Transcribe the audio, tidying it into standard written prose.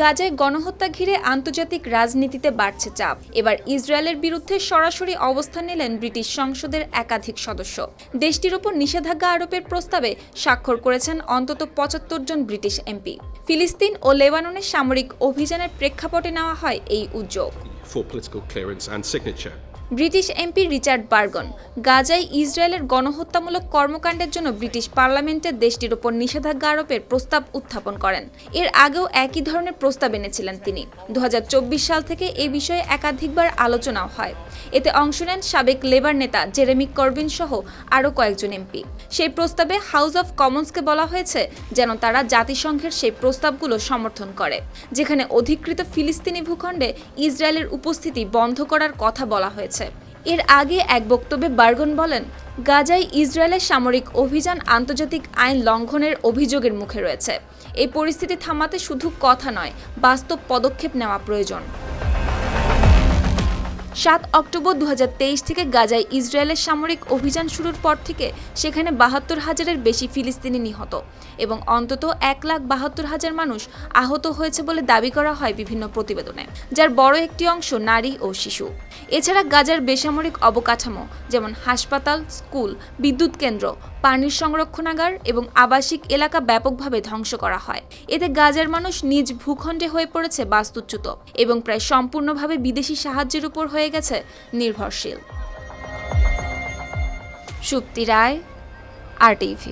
গাজায় গণহত্যা ঘিরে আন্তর্জাতিক রাজনীতিতে বাড়ছে চাপ। এবার ইসরায়েলের বিরুদ্ধে সরাসরি অবস্থান নিলেন ব্রিটিশ সংসদের একাধিক সদস্য। দেশটির উপর নিষেধাজ্ঞা আরোপের প্রস্তাবে স্বাক্ষর করেছেন অন্তত ৭৫ জন ব্রিটিশ এমপি। ফিলিস্তিন ও লেবাননে সামরিক অভিযানের প্রেক্ষাপটে নেওয়া হয় এই উদ্যোগ। ব্রিটিশ এমপি রিচার্ড বার্গন গাজায় ইসরায়েলের গণহত্যামূলক কর্মকাণ্ডের জন্য ব্রিটিশ পার্লামেন্টে দেশটির উপর নিষেধাজ্ঞা আরোপের প্রস্তাব উত্থাপন করেন। এর আগেও একই ধরনের প্রস্তাব এনেছিলেন তিনি। ২০২৪ সাল থেকে এই বিষয়ে একাধিকবার আলোচনাও হয়। এতে অংশ নেন সাবেক লেবার নেতা জেরেমি করবিন সহ আরও কয়েকজন এমপি। সেই প্রস্তাবে হাউস অব কমন্সকে বলা হয়েছে যেন তারা জাতিসংঘের সেই প্রস্তাবগুলো সমর্থন করে, যেখানে অধিকৃত ফিলিস্তিনি ভূখণ্ডে ইসরায়েলের উপস্থিতি বন্ধ করার কথা বলা হয়েছে। এর আগে এক বক্তব্যে বার্গন বলেন, গাজায় ইসরায়েলের সামরিক অভিযান আন্তর্জাতিক আইন লঙ্ঘনের অভিযোগের মুখে রয়েছে। এই পরিস্থিতি থামাতে শুধু কথা নয়, বাস্তব পদক্ষেপ নেওয়া প্রয়োজন। ৭ অক্টোবর ২০২৩ থেকে গাজায় ইসরায়েলের সামরিক অভিযান শুরুর পর থেকে সেখানে ৭২,০০০-এর বেশি ফিলিস্তিনি নিহত এবং অন্তত ১,৭২,০০০ মানুষ আহত হয়েছে বলে দাবি করা হয় বিভিন্ন প্রতিবেদনে, যার বড় একটি অংশ নারী ও শিশু। এছাড়া গাজার বেসামরিক অবকাঠামো যেমন হাসপাতাল, স্কুল, বিদ্যুৎ কেন্দ্র, পানির সংরক্ষণাগার এবং আবাসিক এলাকা ব্যাপকভাবে ধ্বংস করা হয়। এতে গাজার মানুষ নিজ ভূখণ্ডে হয়ে পড়েছে বাস্তুচ্যুত এবং প্রায় সম্পূর্ণভাবে বিদেশি সাহায্যের উপর হয়ে গেছে নির্ভরশীল। সুপ্তি রায়, RTV।